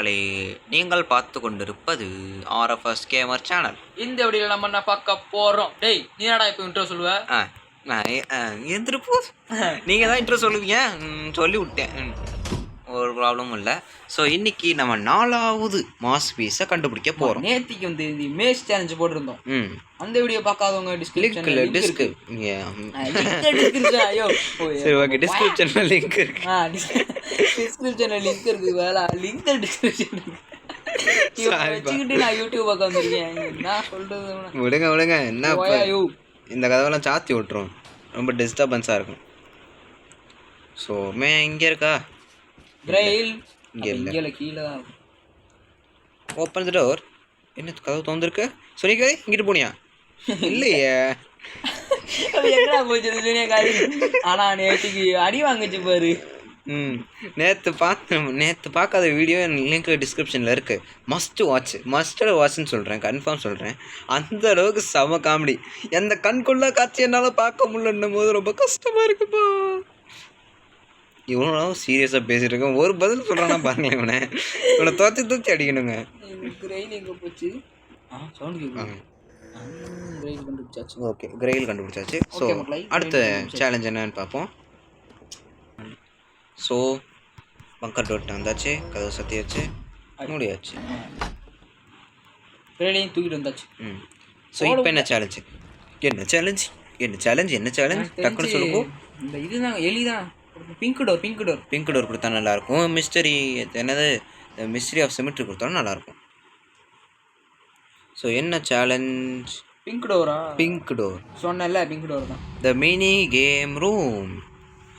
மக்களே, நீங்கள் பார்த்து கொண்டிருப்பது ஆர்எஃப்எஸ் கேமர் சேனல். இந்த வீடியோல நம்ம என்ன பார்க்க போறோம்? டேய் நீ என்னடா இப்போ இன்ட்ரோ சொல்லுவ? எந்திருப்போ நீங்கள் தான் இன்ட்ரோ சொல்லுவீங்க. சொல்லி விட்டேன். ஒரு ப்ராப்ளமும் இல்லை. ஸோ இன்னைக்கு நம்ம 4வது மாஸ் பீஸை கண்டுபிடிக்க போகிறோம். நேத்திக்கு வந்து இந்த மேஷ் சேலஞ்ச் போட்டிருந்தோம். அந்த வீடியோ பார்க்காதவங்க டிஸ்கிரிப்ஷன்ல ஐயோ சரி ஓகே, டிஸ்கிரிப்ஷன்ல லிங்க் இருக்கு. டிஸ்கிரிப்ஷன்ல லிங்க் இருக்கு. வேலை லிங்க் டிஸ்கிரிப்ஷன் வச்சுக்கிட்டு நான் யூடியூப் பார்க்க வந்திருக்கேன். என்ன சொல்றது? விடுங்க என்ன இந்த கதவெல்லாம் சாத்தி விட்டுரும், ரொம்ப டிஸ்டர்பன்ஸாக இருக்கும். ஸோ இங்கே இருக்கா? கிரைல் இங்கே இல்லை, கீழே தான் இருக்கும். Open the door. என்ன கதவு திறந்துருக்கு? சொனிக்கா இங்கிட்டு போனியா? இல்லையே, எங்கடா போச்சு சொனியா காரி? ஆனால் நேற்றுக்கு அடி வாங்கிச்சு பாரு. நேற்று பார்க்காத வீடியோ லிங்க் டிஸ்கிரிப்ஷனில் இருக்குது. மஸ்ட் வாட்ச்னு சொல்கிறேன், கன்ஃபார்ம் சொல்கிறேன். அந்த அளவுக்கு செம காமெடி. எந்த கண்கொள்ளா காட்சி என்னால் பார்க்க முடியலன்னும் போது ரொம்ப கஷ்டமாக இருக்குப்பா. இவ்வளோ சீரியஸாக பேசிட்டு இருக்கேன், ஒரு பதில் சொல்கிறானா பாருங்களேன். இவனை தோச்சி அடிக்கணுங்க. ஓகே, கிரெயில் கண்டுபிடிச்சாச்சு. ஸோ அடுத்த சேலஞ்ச் என்னன்னு பார்ப்போம். ஸோ பங்கர் டோட் வந்தாச்சு, கதவு சத்தியாச்சு, முடியாச்சு, தூக்கிட்டு வந்தாச்சு. ஸோ இப்போ என்ன சேலஞ்சு? என்ன சேலஞ்ச் டக்குன்னு சொல்லுங்க. இந்த இதுதான் எலிதான். பிங்க் டோர் கொடுத்தா நல்லாயிருக்கும். மிஸ்டரி என்னது, மிஸ்ட்ரி ஆஃப் சிமெட்ரி கொடுத்தாலும் நல்லாயிருக்கும். ஸோ என்ன சேலஞ்ச்? பிங்க் டோர் சொன்னல, பிங்க் டோர் தான். The mini game room.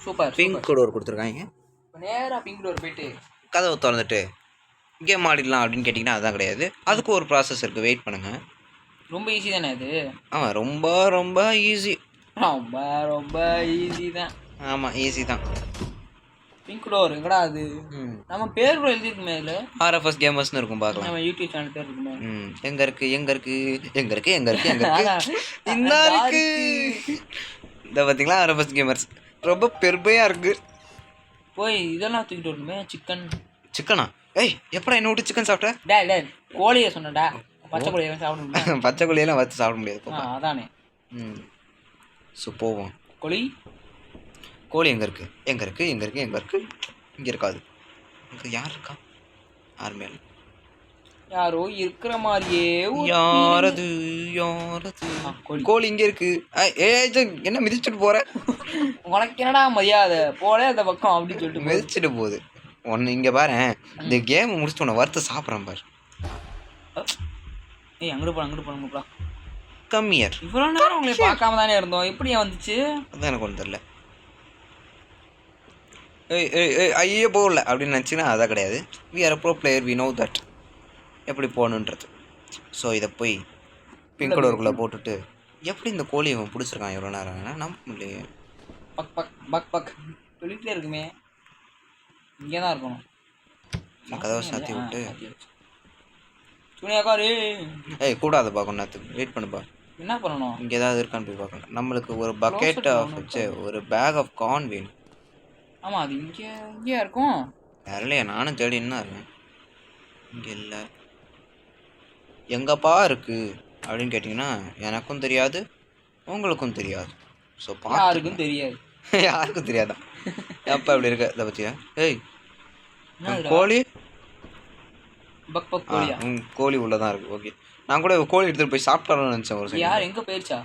Super. Pink door கொடுத்துருக்காங்க. நேராக பிங்க் டோர் போயிட்டு கதவை திறந்துட்டு கேம் ஆடிடலாம் அப்படின்னு கேட்டிங்கன்னா அதுதான் கிடையாது. அதுக்கு ஒரு ப்ராசஸ் இருக்குது, வெயிட் பண்ணுங்கள். ரொம்ப ஈஸி தானே அது? ஆமாம், ரொம்ப ரொம்ப ஈஸி. ரொம்ப ஈஸி தான். ஆமாம், ஈஸி தான். பிங்க் டோர் எங்கடா அது? நம்ம பேர் கூட எழுதிருக்குமே அதில், ஆர்எஃப்எஸ் கேமர்ஸ்னு இருக்கும், பார்க்கலாம். நம்ம யூடியூப் சேனல் பேர் இருக்குமே. எங்கே இருக்கு இந்த இருக்கு. இந்த பார்த்தீங்களா, ஆர்எஃப்எஸ் கேமர்ஸ் ரொம்ப பெருமையாக இருக்குது. போய் இதெல்லாம் தூக்கிட்டு வரணுமே. சிக்கனா? ஏய், எப்படா என்ன விட்டு சிக்கன் சாப்பிட்ட? டே கோழியை சொன்னடா. பச்சை கோழியை சாப்பிட முடியாது. பச்சை கோழியெல்லாம் வச்சு சாப்பிட முடியாது. அதானே. ஸோ போவோம். கோழி எங்கே இருக்குது? இங்கே இருக்காது. இங்கே யார் இருக்கா? யாருமே இல்லை. யாரோ இருக்கிற மாதிரியே. யாரது? கோழி இங்கே இருக்கு. என்ன மிதிச்சுட்டு போற? உனக்கு என்னடா மரியாதை? போல அந்த பக்கம் அப்படின்னு சொல்லிட்டு மிதிச்சுட்டு போகுது. ஒன்று இங்கே பாரு, இந்த கேம் முடிச்சுட்டு உன்னை வறுத்து சாப்பிட்றேன் பாரு. ஏய், அங்கிட்டு போகலாம். கம்மியர். இவ்வளோ நேரம் உங்களை பார்க்காம தானே இருந்தோம், எப்படி வந்துச்சு? அதான் எனக்கு ஒன்றும் தெரியல. ஐயோ போகல அப்படின்னு நினச்சிங்கன்னா அதான் கிடையாது. We are pro player, we know that எப்படி போகணுன்றது. ஸோ இதை போய் பிங்க் டோருக்குள்ளே போட்டுட்டு எப்படி இந்த கோழியை அவன் பிடிச்சிருக்கான் எவ்வளோ நேரம் வேணா நம்ப முடியலையே. பக் சொல்லிகிட்டே இருக்குமே. இங்கே தான் இருக்கணும். கதவை சாத்தி விட்டு துணியாக்காரு. கூடாது பார்க்கணும், நேரத்துக்கு வெயிட் பண்ணுப்பா. என்ன பண்ணணும்? இங்கே ஏதாவது இருக்கான்னு போய் பார்க்கணும். நம்மளுக்கு ஒரு பக்கெட் ஆஃப் வச்சு ஒரு பேக் ஆஃப் கார்ன் வேணும். ஆமாம், அது இங்கே இருக்கும். இல்லையா, நானும் தேடின்னு தான் இருக்கேன். இங்கே இல்லை. எங்கப்பா இருக்குது அப்படின்னு கேட்டிங்கன்னா எனக்கும் தெரியாது, உங்களுக்கும் தெரியாது. ஸோ யாருக்கும் தெரியாது. யாருக்கும் தெரியாதான். எப்போ இப்படி இருக்க இதை பற்றியா? ஏய், கோழி கோழி உள்ளதான் இருக்குது. ஓகே, நான் கூட கோழி எடுத்துகிட்டு போய் சாப்பிட்டாலும் நினச்சேன். ஒரு யார் எங்கே போயிடுச்சா?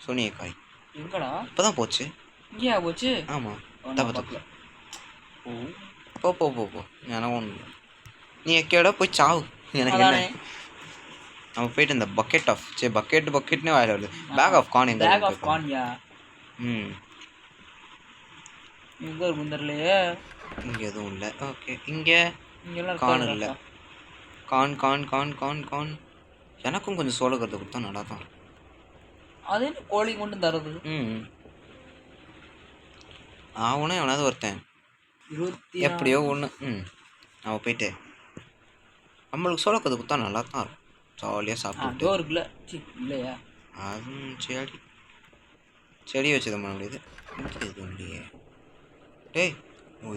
சோனியா காய் எங்கடா? இப்போ தான் போச்சு. இங்கேயா போச்சு? ஆமாம், தப்பு. போ எனக்கு ஒன்று. நீ எக்கேடா போய் சாவு, எனக்கு என்ன. நம்ம போயிட்டு இந்த பக்கெட்னே வாயில வருது. பேக் ஆஃப் கார்ன் எங்க? பேக் ஆஃப் கார்ன்யா. எங்க குந்தர்லையே? இங்கே எதுவும் இல்லை. ஓகே, இங்கே கார்ன் இல்லை. கார்ன் எனக்கும் கொஞ்சம் சோள கருத்து கொடுத்தா நல்லா தான். அது என்ன கோழி கொண்டு தரது? அவனே எவனாவது ஒருத்தன் எப்படியோ ஒன்று. அவன் போயிட்டு நம்மளுக்கு சோள கருத்து கொடுத்தா நல்லா தான் இருக்கும். ஜாலியாக சாப்பிட்டு இல்லையா? அதுவும் செடி வச்சு தான் பண்ண முடியுது. இது இல்லையே. டேய்,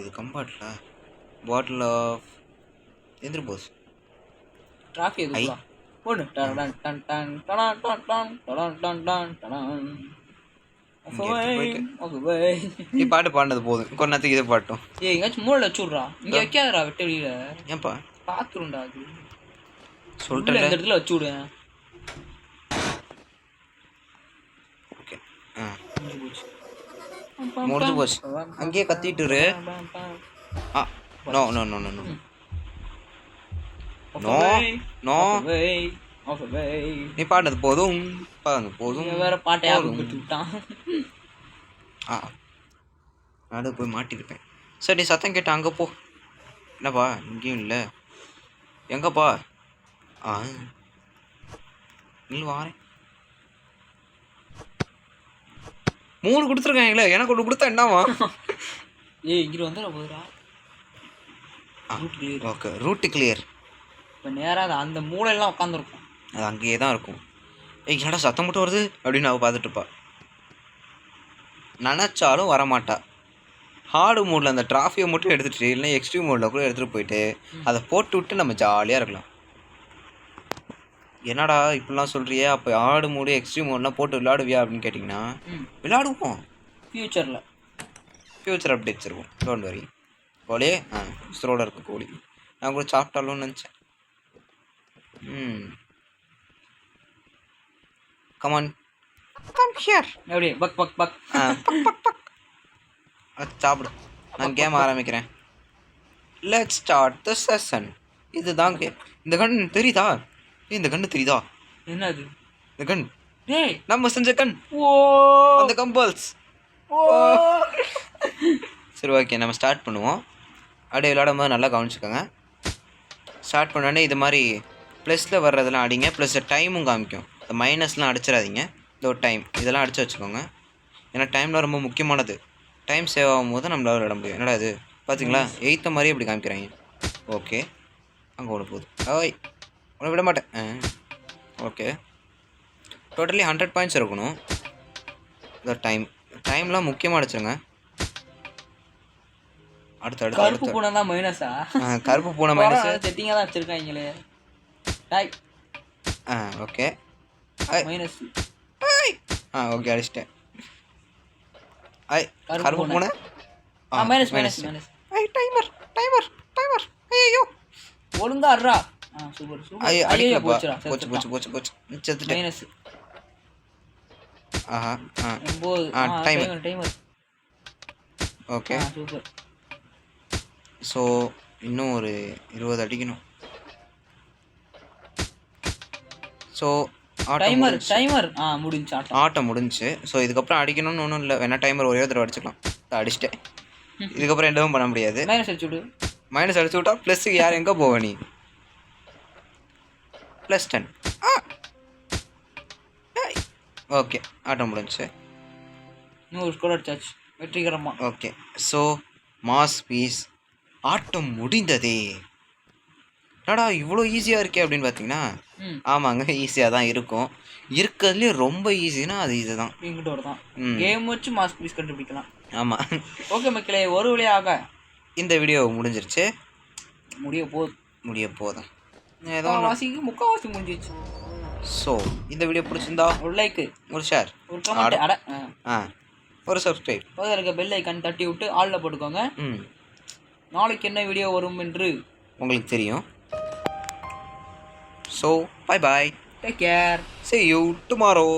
இது கம்பார்ட்டில் பாட்டில் ஆஃப் எந்திரி போஸ். டிராஃபி எதுக்குடா போடு done done done done done done done done done done done. நீ பாட்டு பாடினது போதும், கொஞ்ச நேரத்துக்கு இதை பாட்டும். ஏய் எங்கேயாச்சும் மூளையில் வச்சு விட்றா, இங்கே வைக்காதடா வெட்ட வெளியில. ஏன்பா பார்த்துருண்டா அது சொல்லிட்டு இந்த இடத்துல வச்சு விடுவேன். ஓகே முடிஞ்சு போச்சு. அங்கேயே கத்திட்டு இரு. No no no no no no no நீ பாடுறது போதும், பாடுறது போதும். வேற பாட்டை யாரும் விட்டான். அது போய் மாட்டிருப்பேன். சரி நீ சத்தம் கேட்ட அங்கே போ. என்னப்பா இங்கேயும் இல்லை, எங்கப்பா? இல்லை வாரேன். 3 கொடுத்துருக்காங்களே, எனக்கு ஒன்று கொடுத்தா என்னவா? ஏய் இங்கிட்டு வந்துட போதுடா. Okay route clear. இப்போ நேராக அந்த மூளையெல்லாம் உட்காந்துருக்கும், அது அங்கேயே தான் இருக்கும். ஏய் என்னடா சத்தம் மட்டும் வருது அப்படின்னு அவள் பார்த்துட்டுப்பா. நினச்சாலும் வரமாட்டா. ஹார்டு மோடில் அந்த டிராஃபியை மட்டும் எடுத்துகிட்டு இல்லைன்னா எக்ஸ்ட்ரீம் மோடில் கூட எடுத்துகிட்டு போயிட்டு அதை போட்டு விட்டு நம்ம ஜாலியாக இருக்கலாம். என்னடா இப்படிலாம் சொல்கிறியே, அப்போ ஹார்டு மோடு எக்ஸ்ட்ரீம் மோட்லாம் போட்டு விளையாடுவியா அப்படின்னு கேட்டிங்கன்னா விளையாடுவோம். ஃப்யூச்சர் அப்டேட்ஸ் இருக்கும், டோன்ட் வரி. கோழியே ஸ்லோவில் இருக்குது கோழி. நான் கூட சாப்பிட்டாலும்னு நினச்சேன். Come on come here. அப்படியே பக் பக் பக் பக் பக் பக் சாப்பிடு. நான் கேம் ஆரம்பிக்கிறேன். Let's start the session. இதுதான் இந்த கன் தெரியுதா? இந்த கன்று தெரியுதா? என்னது இந்த கன்? டேய் நம்ம செஞ்ச கன். ஓ அந்த கம்பல்ஸ். சரி ஓகே நம்ம ஸ்டார்ட் பண்ணுவோம். அப்படியே விளையாடும் போது நல்லா கவனிச்சுக்கோங்க. ஸ்டார்ட் பண்ணோடனே இது மாதிரி ப்ளஸில் வர்றதெல்லாம் அடிங்க. ப்ளஸ் டைமும் காமிக்கும். இந்த மைனஸ்லாம் அடிச்சிடாதீங்க. இந்த ஒரு டைம் இதெல்லாம் அடித்து வச்சுக்கோங்க. ஏன்னா டைமில் ரொம்ப முக்கியமானது. டைம் சேவ் ஆகும் போது நம்மளால் விளையாட முடியும். என்னடா இது பார்த்தீங்களா, 8th மாதிரி இப்படி காமிக்கிறாங்க. ஓகே அங்கே ஓட போகுது. ஓய் உன்னை விட மாட்டேன். ஓகே டோட்டலி 100 பாயிண்ட்ஸ் இருக்கணும். இந்த டைம்லாம் முக்கியமாக அடிச்சிருங்க. அடுத்து கருப்பு பூனை தான் மைனஸா? கருப்பு பூனை மைனஸ் செட்டிங்காக தான் வச்சுருக்காங்களே. டாய் ஓகே மைனஸ். ஓகே அடிச்சிட்டேன். கருப்பு பூனை minus minus minus. Timer timer timer. ஐயோ ஒழுங்கா அட்ரா. Super super. ஐயோ போச்சுடா. போச்சு போச்சு போச்சு போச்சு செத்துட்டேன். மைனஸ். ஆஹா 9 timer timer. Okay super. So இன்னும் ஒரு 20 அடிக்கணும். ஸோ டைமர் முடிஞ்சு ஆட்டம் முடிஞ்சு. ஸோ இதுக்கப்புறம் அடிக்கணும்னு ஒன்றும் இல்லை. வேணா டைமர் ஒரே தடவை அடிச்சுக்கலாம். அடிச்சிட்டேன். இதுக்கப்புறம் எதுவும் பண்ண முடியாது. மைனஸ் அடிச்சு விடு. மைனஸ் அடிச்சு விட்டா ப்ளஸ்ஸுக்கு யார் எங்கே போவ நீ? +10. ஓகே ஆட்டம் முடிஞ்சு. 100 ஸ்கோர் அடிச்சாச்சு வெற்றிகரமா. ஓகே ஸோ மாஸ் பீஸ் ஆட்டம் முடிந்ததே. என்னடா இவ்வளோ ஈஸியாக இருக்கே அப்படின்னு பார்த்தீங்கன்னா ஆமாங்க ஈஸியாக தான் இருக்கும். இருக்கிறதுலேயே ரொம்ப ஈஸினா அது இதுதான். இங்கிட்ட தான் கேம் வச்சு மாஸ் பீஸ் கண்டுபிடிக்கலாம். ஆமாம் ஓகே மக்களே, ஒரு வழியாக இந்த வீடியோ முடிஞ்சிருச்சு. முடிய போதும் ஏதோ முக்கால்வாசி முடிஞ்சிச்சு. ஸோ இந்த வீடியோ பிடிச்சிருந்தா ஒரு லைக், ஒரு ஷேர், ஒரு கமெண்ட், ஒரு சப்ஸ்கிரைப், பக்கத்தில் இருக்க பெல் ஐக்கான் தட்டி விட்டு ஆளில் போட்டுக்கோங்க. நாளைக்கு என்ன வீடியோ வரும் என்று உங்களுக்கு தெரியும். So bye bye, take care, see you tomorrow.